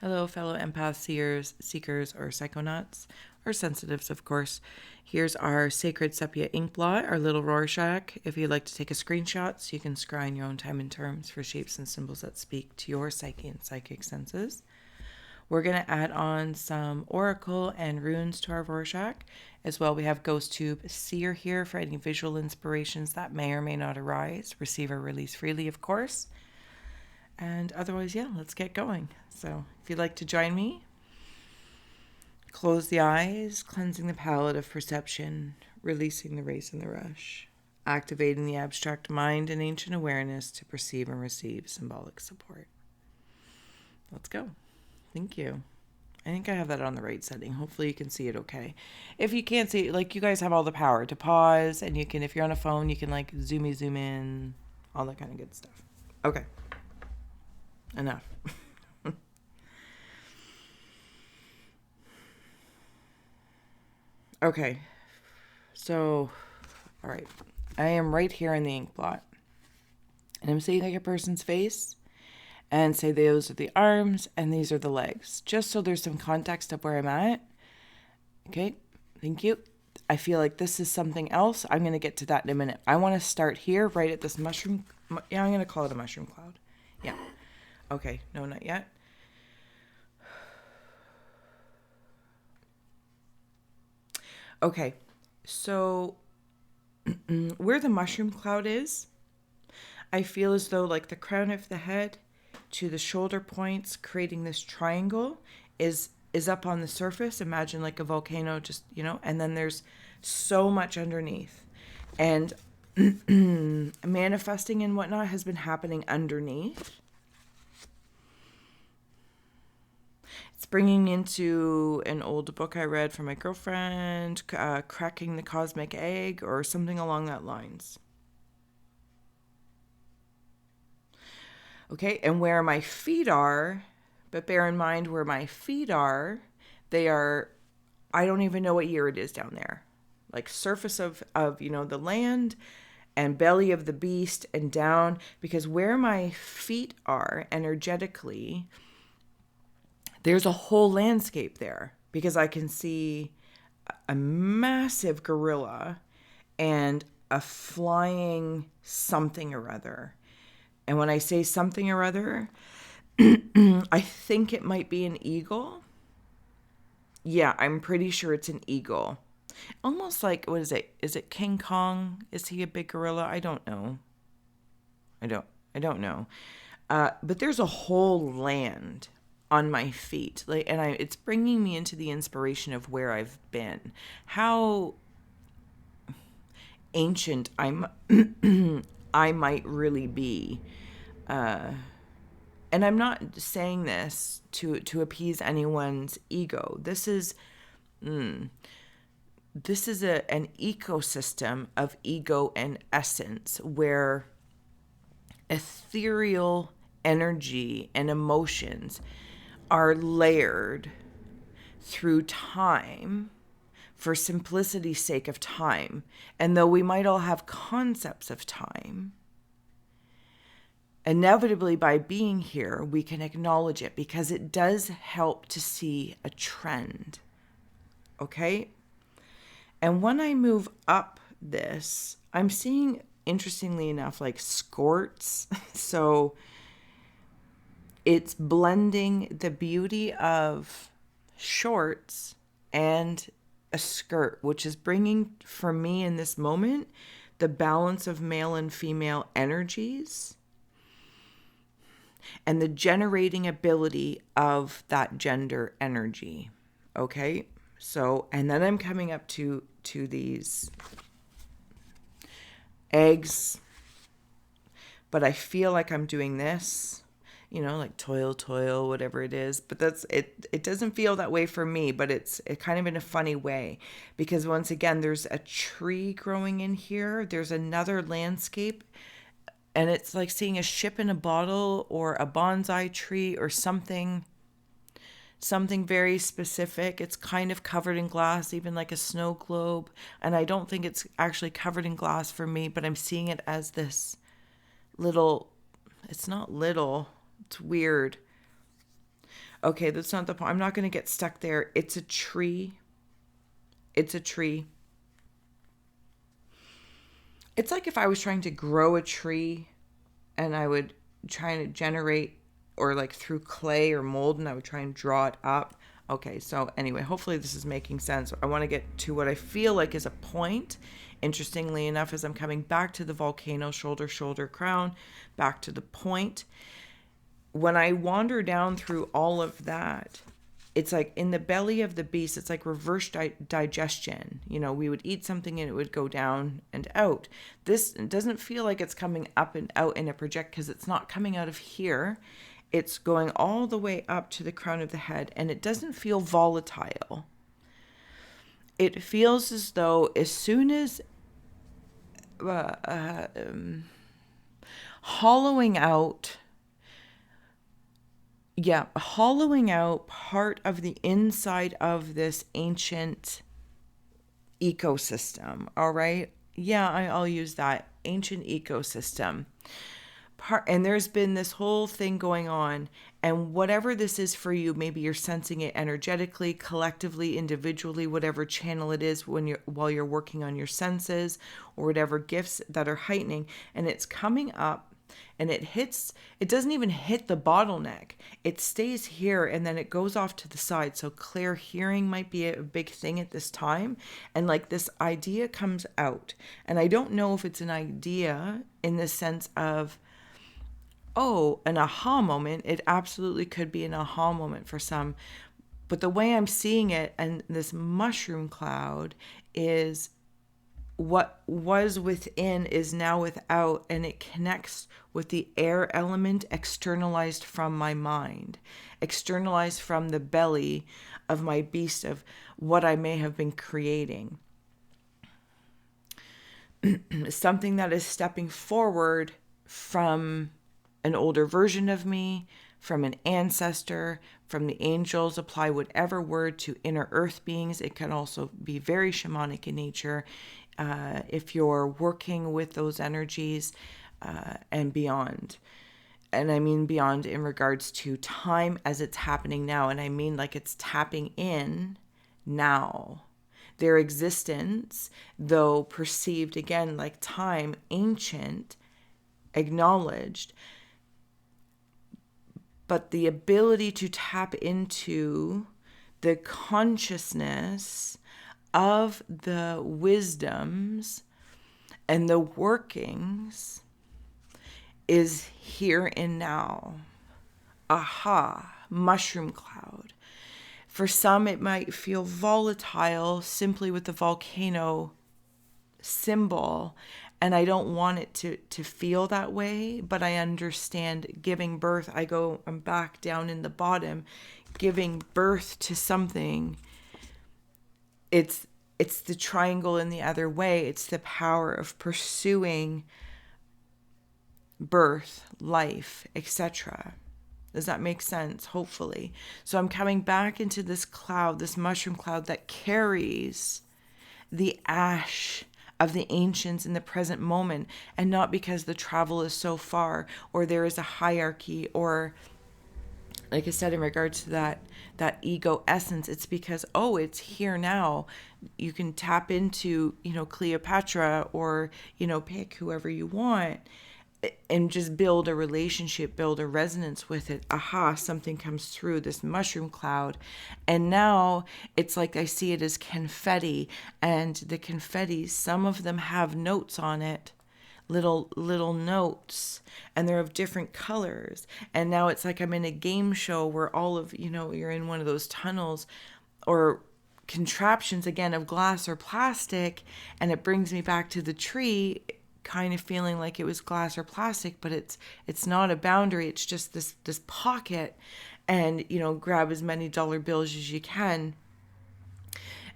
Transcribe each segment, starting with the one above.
Hello, fellow empath seekers, or psychonauts, or sensitives, of course. Here's our sacred sepia ink blot, our little Rorschach. If you'd like to take a screenshot so you can scry in your own time and terms for shapes and symbols that speak to your psyche and psychic senses. We're going to add on some oracle and runes to our Rorschach. As well, we have Ghost Tube Seer here for any visual inspirations that may or may not arise. Receive or release freely, of course. And otherwise, yeah, let's get going. So if you'd like to join me, close the eyes, cleansing the palette of perception, releasing the race and the rush, activating the abstract mind and ancient awareness to perceive and receive symbolic support. Let's go. Thank you. I think I have that on the right setting. Hopefully you can see it okay. If you can't see it, like, you guys have all the power to pause, and you can, if you're on a phone, you can like zoom in, all that kind of good stuff. Okay. Enough. Okay. So, all right. I am right here in the ink blot. And I'm seeing like a person's face and say those are the arms and these are the legs. Just so there's some context of where I'm at. Okay. Thank you. I feel like this is something else. I'm going to get to that in a minute. I want to start here right at this mushroom. Yeah, I'm going to call it a mushroom cloud. Yeah. Okay, no, not yet. Okay, so where the mushroom cloud is, I feel as though like the crown of the head to the shoulder points, creating this triangle, is up on the surface. Imagine like a volcano, just, and then there's so much underneath. And manifesting and whatnot has been happening underneath. It's bringing into an old book I read from my girlfriend, Cracking the Cosmic Egg, or something along that lines. Okay, and where my feet are, but bear in mind where my feet are, they are, I don't even know what year it is down there. Like surface of the land and belly of the beast and down, because where my feet are energetically, there's a whole landscape there, because I can see a massive gorilla and a flying something or other. And when I say something or other, I think it might be an eagle. Yeah, I'm pretty sure it's an eagle. Almost like, what is it? Is it King Kong? Is he a big gorilla? I don't know. I don't know. But there's a whole land on my feet, it's bringing me into the inspiration of where I've been, how ancient I might really be, and I'm not saying this to appease anyone's ego. This is an ecosystem of ego and essence, where ethereal energy and emotions are layered through time, for simplicity's sake of time. And though we might all have concepts of time, inevitably by being here, we can acknowledge it, because it does help to see a trend. Okay? And when I move up this, I'm seeing, interestingly enough, like skorts. So it's blending the beauty of shorts and a skirt, which is bringing, for me in this moment, the balance of male and female energies and the generating ability of that gender energy. Okay? So, and then I'm coming up to these eggs, but I feel like I'm doing this, like toil, whatever it is. But that's it. It doesn't feel that way for me, but it's kind of in a funny way, because once again, there's a tree growing in here. There's another landscape, and it's like seeing a ship in a bottle, or a bonsai tree, or something very specific. It's kind of covered in glass, even like a snow globe. And I don't think it's actually covered in glass for me, but I'm seeing it as this little, it's not little, it's weird. Okay, that's not the point. I'm not going to get stuck there. It's a tree. It's a tree. It's like if I was trying to grow a tree and I would try to generate, or like through clay or mold, and I would try and draw it up. Okay, so anyway, hopefully this is making sense. I want to get to what I feel like is a point. Interestingly enough, as I'm coming back to the volcano, shoulder, shoulder, crown, back to the point. When I wander down through all of that, it's like in the belly of the beast, it's like reverse digestion. You know, we would eat something and it would go down and out. This doesn't feel like it's coming up and out in a project, because it's not coming out of here. It's going all the way up to the crown of the head, and it doesn't feel volatile. It feels as though as soon as hollowing out part of the inside of this ancient ecosystem. All right. Yeah, I'll use that. Ancient ecosystem. And there's been this whole thing going on. And whatever this is for you, maybe you're sensing it energetically, collectively, individually, whatever channel it is while you're working on your senses, or whatever gifts that are heightening. And it's coming up. And it doesn't even hit the bottleneck. It stays here and then it goes off to the side. So clear hearing might be a big thing at this time. And like this idea comes out. And I don't know if it's an idea in the sense of, oh, an aha moment. It absolutely could be an aha moment for some. But the way I'm seeing it, and this mushroom cloud, is what was within is now without, and it connects with the air element externalized from my mind, externalized from the belly of my beast, of what I may have been creating. Something that is stepping forward from an older version of me, from an ancestor, from the angels. Apply whatever word to inner earth beings. It can also be very shamanic in nature. If you're working with those energies and beyond. And I mean beyond in regards to time as it's happening now. And I mean like it's tapping in now. Their existence, though perceived again like time, ancient, acknowledged, but the ability to tap into the consciousness of the wisdoms and the workings is here and now. Aha, mushroom cloud. For some, it might feel volatile simply with the volcano symbol. And I don't want it to feel that way, but I understand giving birth. I'm back down in the bottom, giving birth to something. It's the triangle in the other way. It's the power of pursuing birth, life, etc. Does that make sense? Hopefully. So I'm coming back into this cloud, this mushroom cloud that carries the ash of the ancients in the present moment, and not because the travel is so far or there is a hierarchy, or like I said, in regards to that ego essence, it's because, oh, it's here now. You can tap into, Cleopatra, or, pick whoever you want, and just build a relationship, build a resonance with it. Aha, something comes through this mushroom cloud. And now it's like I see it as confetti, and the confetti, some of them have notes on it. Little notes, and they're of different colors. And now it's like I'm in a game show where all of, you're in one of those tunnels or contraptions, again, of glass or plastic, and it brings me back to the tree, kind of feeling like it was glass or plastic, but it's not a boundary. It's just this pocket, and grab as many dollar bills as you can.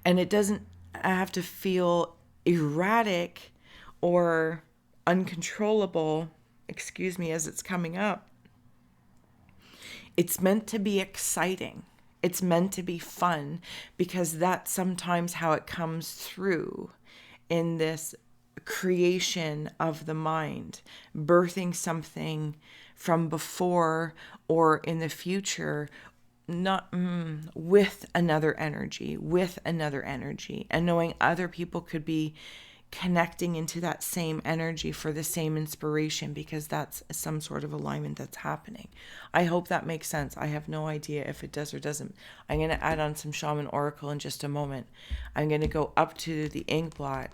And it doesn't have to feel erratic or uncontrollable, as it's coming up. It's meant to be exciting. It's meant to be fun, because that's sometimes how it comes through in this creation of the mind, birthing something from before or in the future, not with another energy, and knowing other people could be connecting into that same energy for the same inspiration, because that's some sort of alignment that's happening. I hope that makes sense. I have no idea if it does or doesn't. I'm going to add on some shaman oracle in just a moment. I'm going to go up to the ink blot,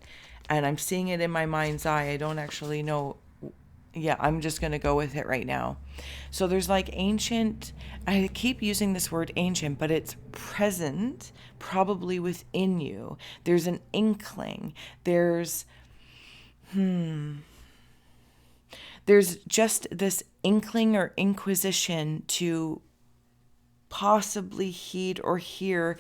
and I'm seeing it in my mind's eye. I don't actually know. Yeah, I'm just going to go with it right now. So there's like ancient, I keep using this word ancient, but it's present probably within you. There's an inkling. There's just this inkling or inquisition to possibly heed or hear.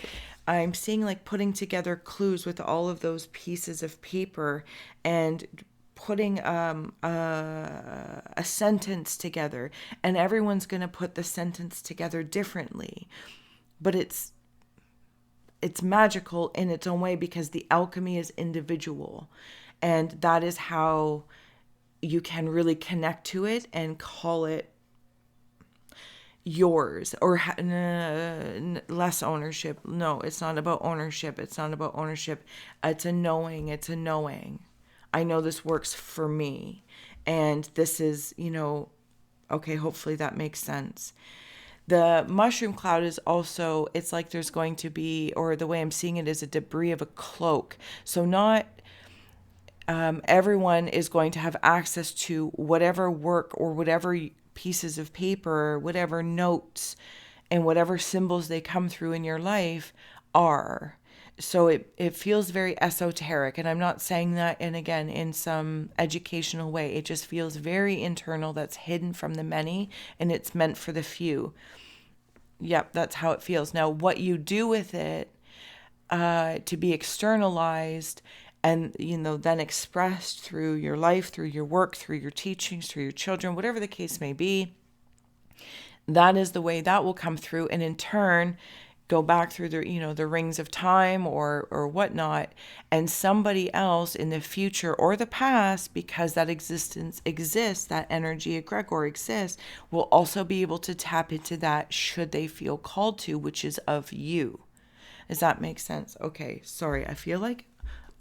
I'm seeing like putting together clues with all of those pieces of paper and putting a sentence together, and everyone's going to put the sentence together differently, but it's magical in its own way, because the alchemy is individual, and that is how you can really connect to it and call it yours, or less ownership. No, it's not about ownership. It's a knowing. I know this works for me, and this is, okay, hopefully that makes sense. The mushroom cloud is also, it's like there's going to be, or the way I'm seeing it is a debris of a cloak. So not everyone is going to have access to whatever work or whatever pieces of paper, whatever notes and whatever symbols they come through in your life are. So it feels very esoteric, and I'm not saying that, and again, in some educational way. It just feels very internal, that's hidden from the many, and it's meant for the few. Yep, that's how it feels. Now, what you do with it to be externalized and, then expressed through your life, through your work, through your teachings, through your children, whatever the case may be, that is the way that will come through, and in turn go back through the rings of time or whatnot, and somebody else in the future or the past, because that existence exists, that energy egregore exists, will also be able to tap into that should they feel called to, which is of you. Does that make sense? Okay, sorry, I feel like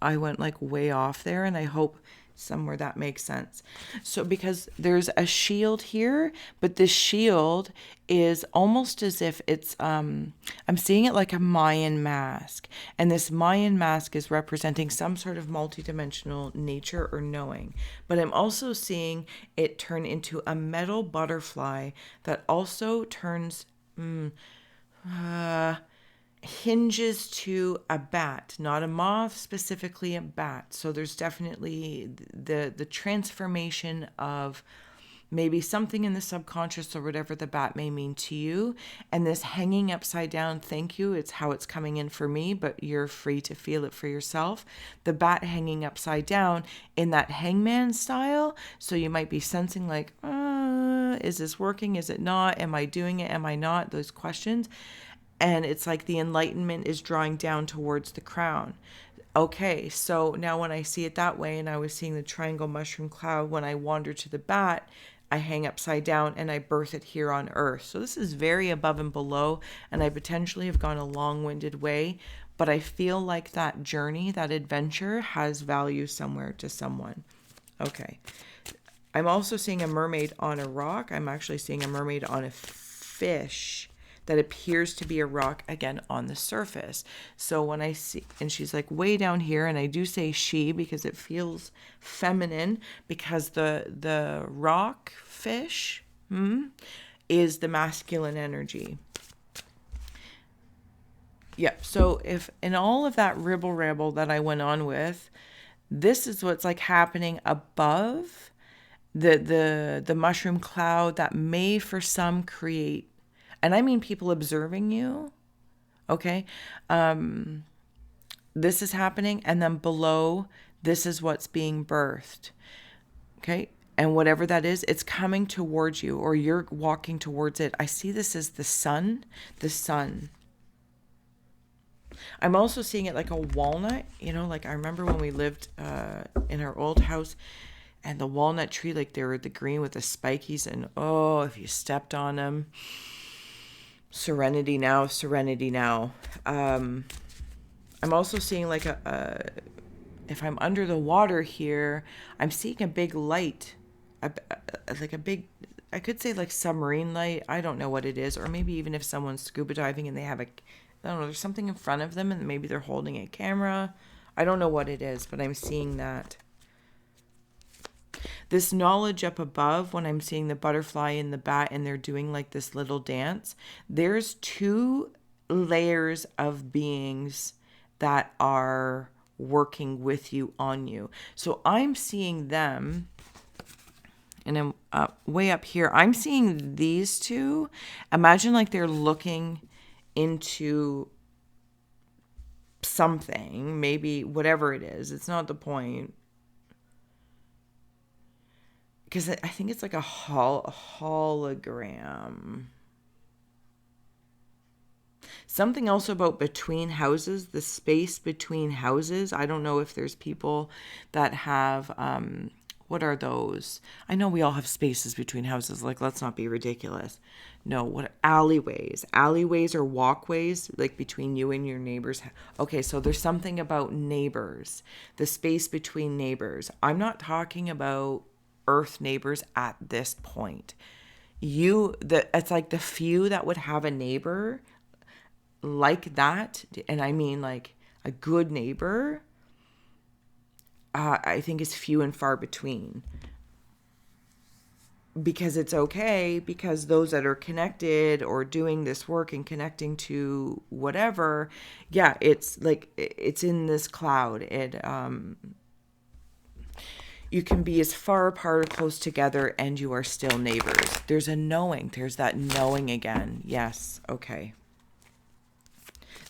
I went like way off there, and I hope somewhere that makes sense. So because there's a shield here, but this shield is almost as if it's I'm seeing it like a Mayan mask, and this Mayan mask is representing some sort of multidimensional nature or knowing, but I'm also seeing it turn into a metal butterfly that also turns hinges to a bat, not a moth, specifically a bat. So there's definitely the transformation of maybe something in the subconscious or whatever the bat may mean to you. And this hanging upside down, thank you, it's how it's coming in for me, but you're free to feel it for yourself. The bat hanging upside down in that hangman style. So you might be sensing like, is this working? Is it not? Am I doing it? Am I not? Those questions. And it's like the enlightenment is drawing down towards the crown. Okay, so now when I see it that way, and I was seeing the triangle mushroom cloud, when I wander to the bat, I hang upside down and I birth it here on earth. So this is very above and below, and I potentially have gone a long-winded way, but I feel like that journey, that adventure has value somewhere to someone. Okay. I'm also seeing a mermaid on a rock. I'm actually seeing a mermaid on a fish that appears to be a rock, again, on the surface. So when I see, and she's like way down here, and I do say she because it feels feminine, because the rock fish is the masculine energy. Yep. So if in all of that ribble rabble that I went on with, this is what's like happening above the mushroom cloud that may for some create, and I mean people observing you, okay? This is happening, and then below, this is what's being birthed, okay? And whatever that is, it's coming towards you, or you're walking towards it. I see this as the sun, I'm also seeing it like a walnut, like I remember when we lived in our old house, and the walnut tree, like they were the green with the spikies, and oh, if you stepped on them, Serenity now, serenity now. I'm also seeing like if I'm under the water here, I'm seeing a big light, like a big, I could say like submarine light. I don't know what it is. Or maybe even if someone's scuba diving and they have I don't know, there's something in front of them and maybe they're holding a camera. I don't know what it is, but I'm seeing that. This knowledge up above, when I'm seeing the butterfly and the bat and they're doing like this little dance, there's two layers of beings that are working with you on you. So I'm seeing them, and I'm way up here. I'm seeing these two. Imagine like they're looking into something, maybe whatever it is. It's not the point. Because I think it's like a hologram. Something also about between houses, the space between houses. I don't know if there's people that have, what are those? I know we all have spaces between houses. Like, let's not be ridiculous. No, what alleyways? Alleyways or walkways, like between you and your neighbors. Okay, so there's something about neighbors, the space between neighbors. I'm not talking about earth neighbors at this point. It's like the few that would have a neighbor like that, and I mean like a good neighbor, I think is few and far between. Because it's okay, because those that are connected or doing this work and connecting to whatever, yeah, it's like it's in this cloud. You can be as far apart or close together and you are still neighbors. There's a knowing. There's that knowing again. Yes. Okay.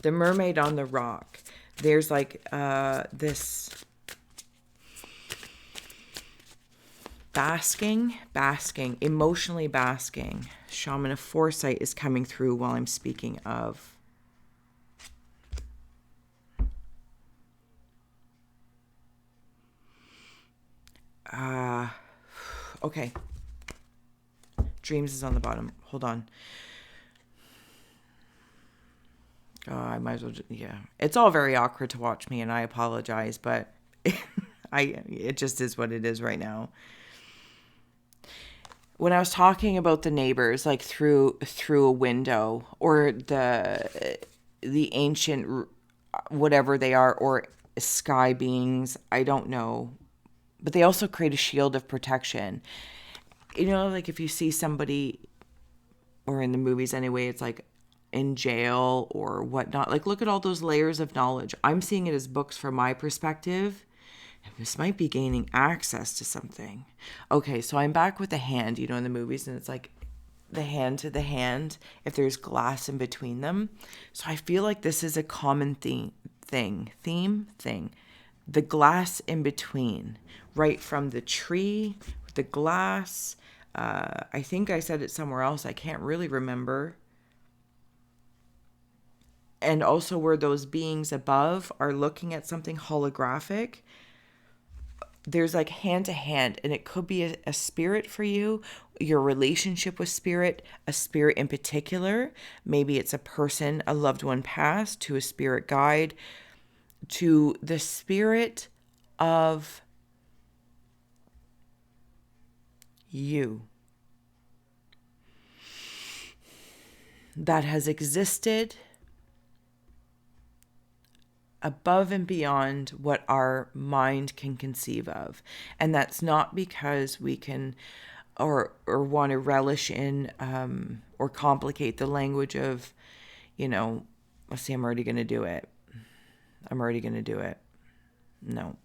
The mermaid on the rock. There's like this basking, emotionally basking. Shaman of foresight is coming through while I'm speaking of. Okay. Dreams is on the bottom. Hold on. I might as well yeah. It's all very awkward to watch me, and I apologize, but it just is what it is right now. When I was talking about the neighbors, like through a window, or the ancient whatever they are, or sky beings, I don't know, but they also create a shield of protection. You know, like if you see somebody, or in the movies anyway, it's like in jail or whatnot. Like, look at all those layers of knowledge. I'm seeing it as books from my perspective. This might be gaining access to something. Okay, so I'm back with the hand, you know, in the movies, and it's like the hand to the hand, if there's glass in between them. So I feel like this is a common thing. The glass in between, right from the tree, the glass. I think I said it somewhere else. I can't really remember. And also where those beings above are looking at something holographic. There's like hand to hand, and it could be a spirit for you, your relationship with spirit, a spirit in particular. Maybe it's a person, a loved one passed, to a spirit guide, to the spirit of you that has existed above and beyond what our mind can conceive of. And that's not because we can or want to relish in or complicate the language of, you know, let's see, I'm already going to do it. No.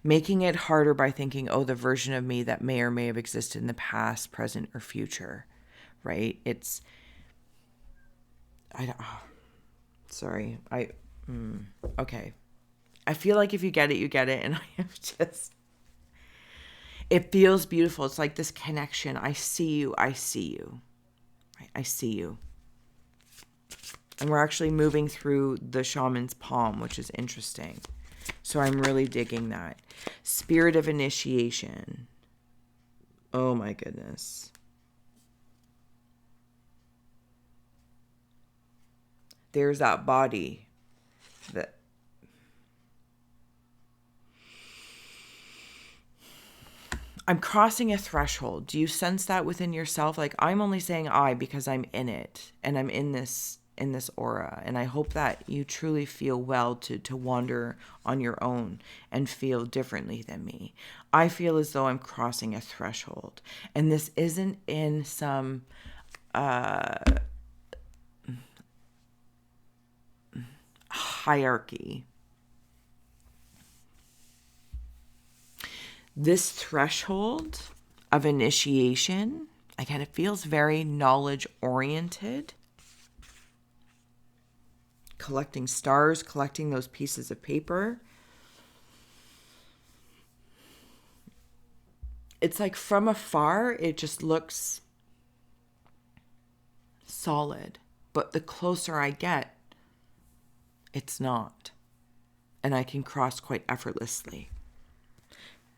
Making it harder by thinking, oh, the version of me that may or may have existed in the past, present, or future, right? Sorry. Okay. I feel like if you get it, you get it. And I have just, it feels beautiful. It's like this connection. I see you. I see you. And we're actually moving through the shaman's palm, which is interesting. So I'm really digging that. Spirit of initiation. Oh my goodness. there's that body that I'm crossing a threshold. Do you sense that within yourself? Like, I'm only saying I because I'm in it and I'm in this aura. And I hope that you truly feel well to wander on your own and feel differently than me. I feel as though I'm crossing a threshold. And this isn't in some hierarchy. This threshold of initiation, again, it feels very knowledge oriented. Collecting stars, collecting those pieces of paper. It's like from afar, it just looks solid. But the closer I get, it's not. And I can cross quite effortlessly.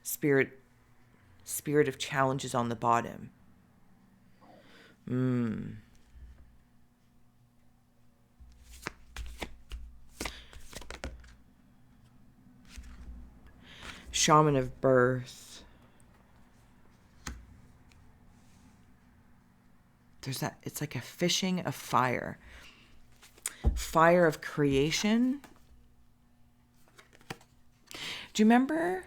Spirit of challenge is on the bottom. Shaman of birth. There's that, it's like a fishing of fire. Fire of creation. Do you remember?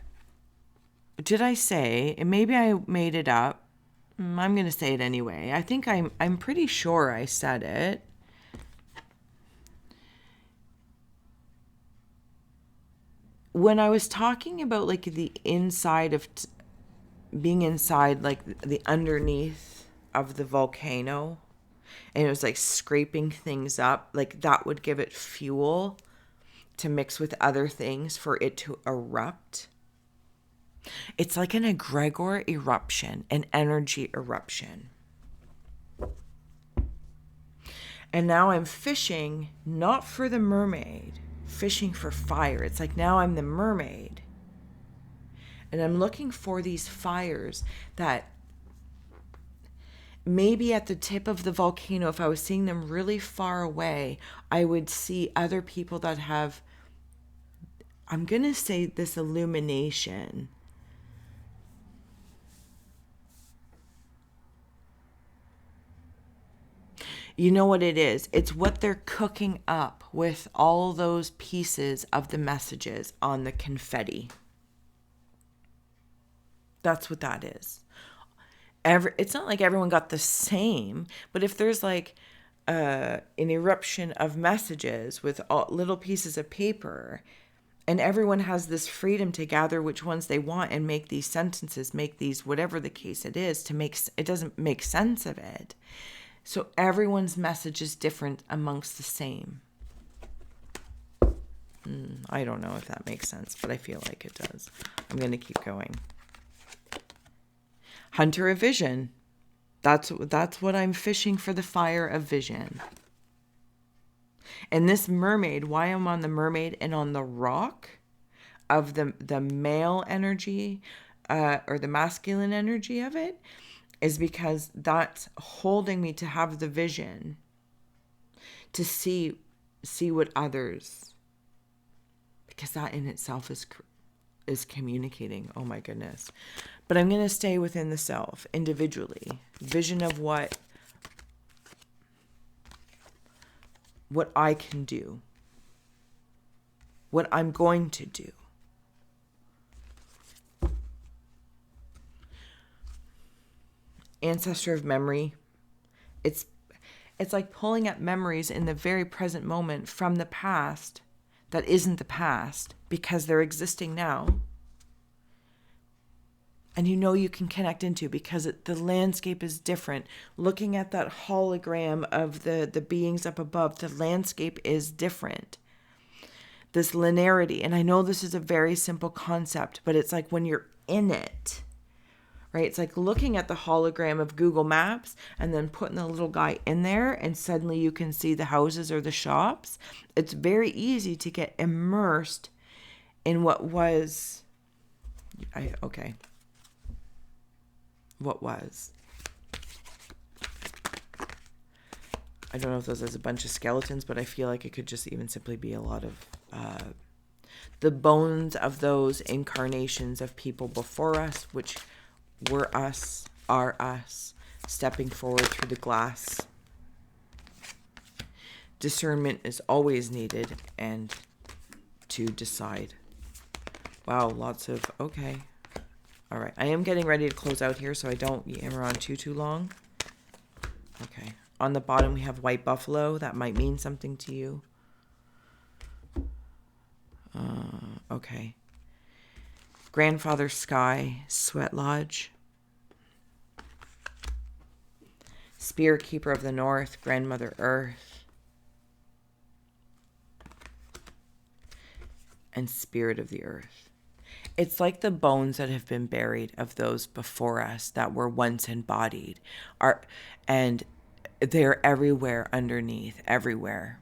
Did I say, and maybe I made it up. I'm going to say it anyway. I think I'm pretty sure I said it. When I was talking about like the inside of being inside, like the underneath of the volcano, and it was like scraping things up, like that would give it fuel to mix with other things for it to erupt. It's like an egregor eruption, an energy eruption. And now I'm fishing, not for the mermaid, fishing for fire. It's like now I'm the mermaid. And I'm looking for these fires that maybe at the tip of the volcano, if I was seeing them really far away, I would see other people that have, I'm going to say this illumination. You know what it is? It's what they're cooking up with all those pieces of the messages on the confetti. That's what that is. It's not like everyone got the same, but if there's like an eruption of messages with all little pieces of paper, and everyone has this freedom to gather which ones they want and make these sentences, make these, whatever the case it is, to make, it doesn't make sense of it. So everyone's message is different amongst the same. I don't know if that makes sense, but I feel like it does. I'm going to keep going. Hunter of vision. That's what I'm fishing for, the fire of vision. And this mermaid, why I'm on the mermaid and on the rock of the male energy or the masculine energy of it, is because that's holding me to have the vision to see what others, because that in itself is communicating. Oh my goodness. But I'm going to stay within the self individually. Vision of what I can do, what I'm going to do. Ancestor of memory. It's like pulling up memories in the very present moment from the past that isn't the past because they're existing now. And you can connect into, because the landscape is different. Looking at that hologram of the beings up above, the landscape is different. This linearity. And I know this is a very simple concept, but it's like when you're in it, right? It's like looking at the hologram of Google Maps and then putting the little guy in there, and suddenly you can see the houses or the shops. It's very easy to get immersed in what was. What was. I don't know if those is a bunch of skeletons, but I feel like it could just even simply be a lot of the bones of those incarnations of people before us, which were us, are us, stepping forward through the glass. Discernment is always needed, and to decide. Wow, lots of, okay. All right, I am getting ready to close out here, so I don't hammer on too long. Okay, on the bottom we have white buffalo. That might mean something to you. Okay. Grandfather Sky, Sweat Lodge. Spirit Keeper of the North, Grandmother Earth. And Spirit of the Earth. It's like the bones that have been buried of those before us that were once embodied. And they're everywhere underneath, everywhere.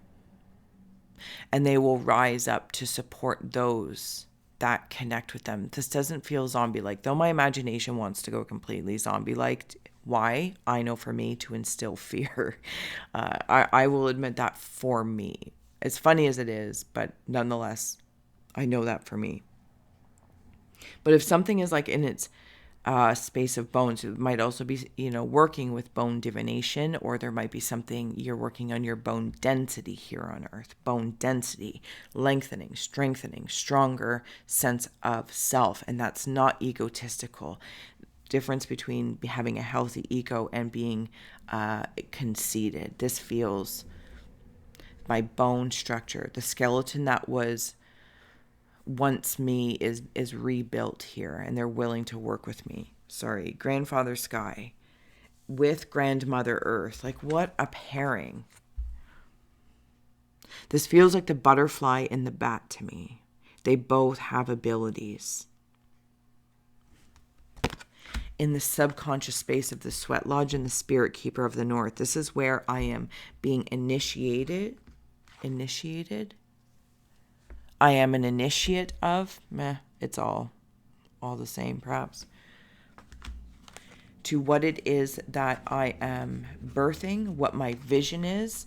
And they will rise up to support those that connect with them. This doesn't feel zombie-like, though my imagination wants to go completely zombie-like. Why? I know for me, to instill fear. I will admit that for me. As funny as it is, but nonetheless, I know that for me. But if something is like in its space of bones, it might also be, working with bone divination, or there might be something you're working on your bone density here on earth. Bone density, lengthening, strengthening, stronger sense of self. And that's not egotistical. Difference between having a healthy ego and being conceited. This feels my bone structure. The skeleton that was once me is rebuilt here, and they're willing to work with me. Sorry, Grandfather Sky with Grandmother Earth. Like, what a pairing. This feels like the butterfly and the bat to me. They both have abilities. In the subconscious space of the Sweat Lodge and the Spirit Keeper of the North, this is where I am being initiated. I am an initiate of, it's all the same perhaps, to what it is that I am birthing, what my vision is.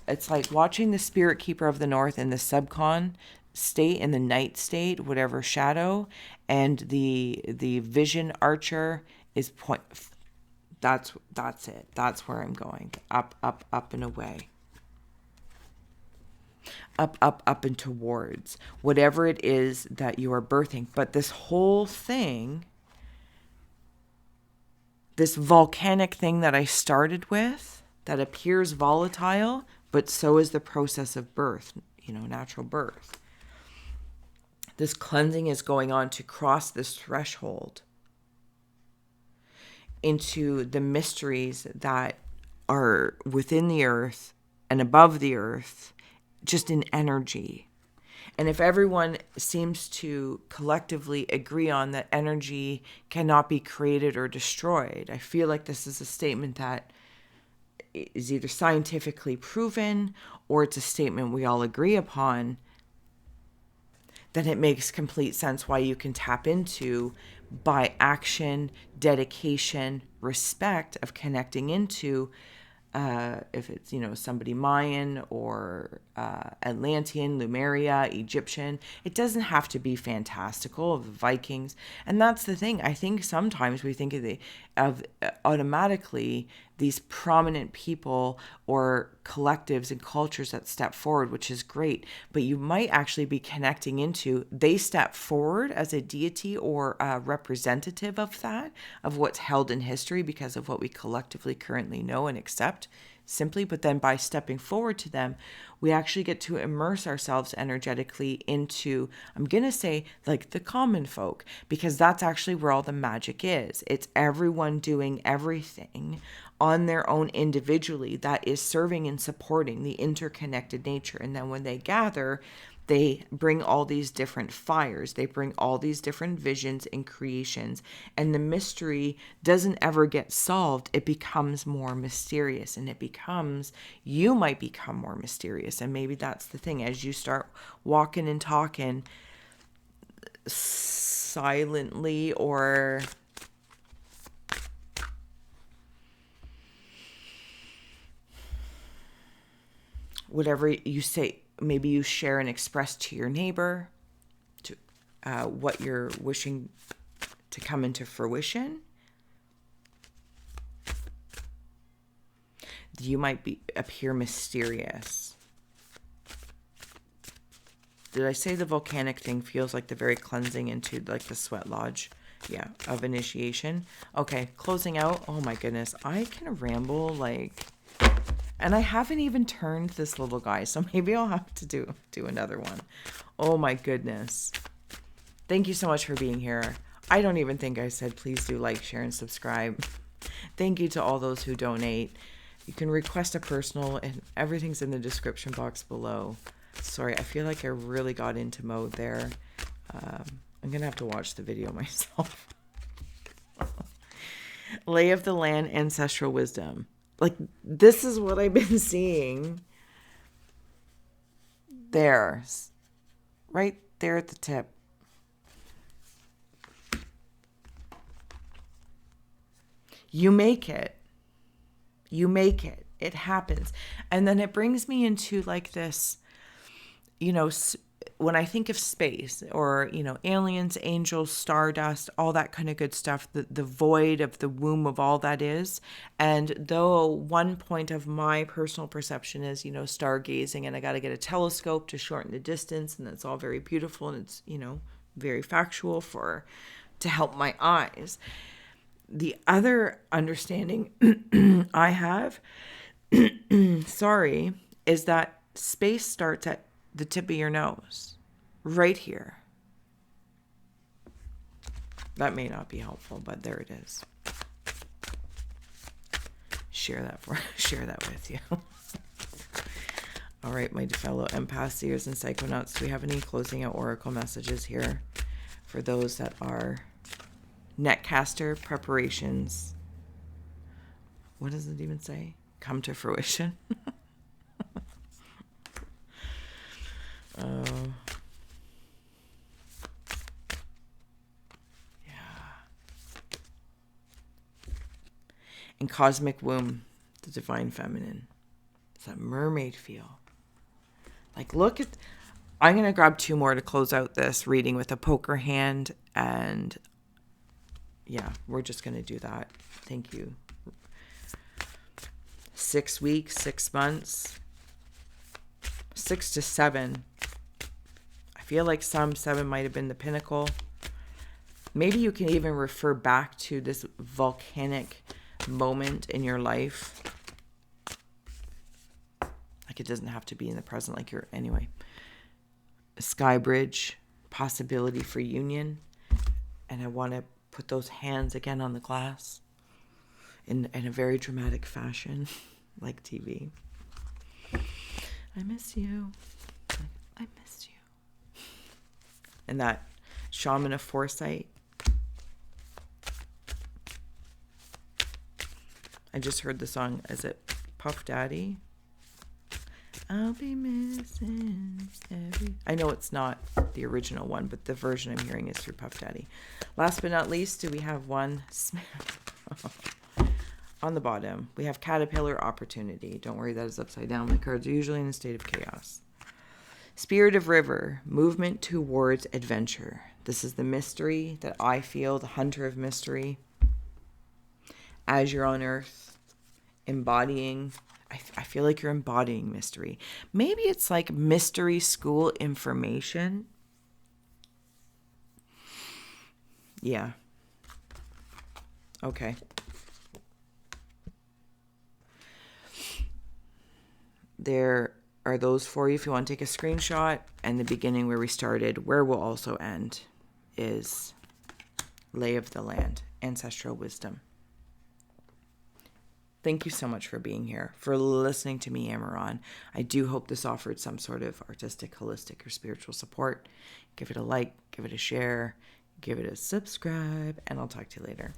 It's like watching the Spirit Keeper of the North in the subcon state, in the night state, whatever shadow, and the vision archer is that's it. That's where I'm going. Up, up, up and away. Up and towards whatever it is that you are birthing. But this whole thing, this volcanic thing that I started with, that appears volatile, but so is the process of birth, natural birth. This cleansing is going on to cross this threshold into the mysteries that are within the earth and above the earth, just in energy. And if everyone seems to collectively agree on that energy cannot be created or destroyed, I feel like this is a statement that is either scientifically proven, or it's a statement we all agree upon, then it makes complete sense why you can tap into, by action, dedication, respect of connecting into, if it's, somebody Mayan or Atlantean, Lemuria, Egyptian. It doesn't have to be fantastical, of the Vikings. And that's the thing. I think sometimes we think of automatically these prominent people or collectives and cultures that step forward, which is great. But you might actually be connecting into, they step forward as a deity or a representative of that, of what's held in history because of what we collectively currently know and accept simply. But then by stepping forward to them, we actually get to immerse ourselves energetically into, I'm going to say, like the common folk, because that's actually where all the magic is. It's everyone doing everything on their own individually that is serving and supporting the interconnected nature. And then when they gather, they bring all these different fires. They bring all these different visions and creations. And the mystery doesn't ever get solved. It becomes more mysterious, and you might become more mysterious. And maybe that's the thing. As you start walking and talking silently, or whatever you say, maybe you share and express to your neighbor to what you're wishing to come into fruition. You might appear mysterious. Did I say the volcanic thing feels like the very cleansing into like the sweat lodge? Yeah, of initiation. Okay, closing out. Oh my goodness, I can ramble like, and I haven't even turned this little guy, so maybe I'll have to do another one. Oh my goodness. Thank you so much for being here. I don't even think I said please do like, share, and subscribe. Thank you to all those who donate. You can request a personal, and everything's in the description box below. Sorry, I feel like I really got into mode there. I'm going to have to watch the video myself. Lay of the land, ancestral wisdom. Like, this is what I've been seeing. There's right there at the tip. You make it. You make it. It happens. And then it brings me into like this, you know, when I think of space or, you know, aliens, angels, stardust, all that kind of good stuff, the void of the womb of all that is. And though one point of my personal perception is, you know, stargazing, and I got to get a telescope to shorten the distance, and it's all very beautiful, and it's, you know, very factual to help my eyes. The other understanding I have, is that space starts at the tip of your nose, right here. That may not be helpful, but there it is. Share that with you. All right, my fellow empaths, seers, and psychonauts, do we have any closing out oracle messages here for those that are netcaster preparations? What does it even say? Come to fruition. In cosmic womb, the divine feminine. It's that mermaid feel. Like, look at, I'm going to grab two more to close out this reading with a poker hand. And yeah, we're just going to do that. Thank you. 6 weeks, 6 months, 6 to 7. I feel like 7 might have been the pinnacle. Maybe you can even refer back to this volcanic moment in your life. Like, it doesn't have to be in the present, like you're, anyway. A sky bridge, possibility for union. And I want to put those hands again on the glass in a very dramatic fashion, like TV. I miss you. I missed you. And that shaman of foresight. I just heard the song. Is it Puff Daddy? I'll be missing every... I know it's not the original one, but the version I'm hearing is through Puff Daddy. Last but not least, do we have one? On the bottom, we have Caterpillar Opportunity. Don't worry, that is upside down. The cards are usually in a state of chaos. Spirit of River, movement towards adventure. This is the mystery that I feel, the hunter of mystery. As you're on Earth, embodying, I feel like you're embodying mystery. Maybe it's like mystery school information. Yeah. Okay. There are those for you if you want to take a screenshot. And the beginning where we started, where we'll also end, is Lay of the Land, ancestral wisdom. Thank you so much for being here, for listening to me, Amaron. I do hope this offered some sort of artistic, holistic, or spiritual support. Give it a like, give it a share, give it a subscribe, and I'll talk to you later.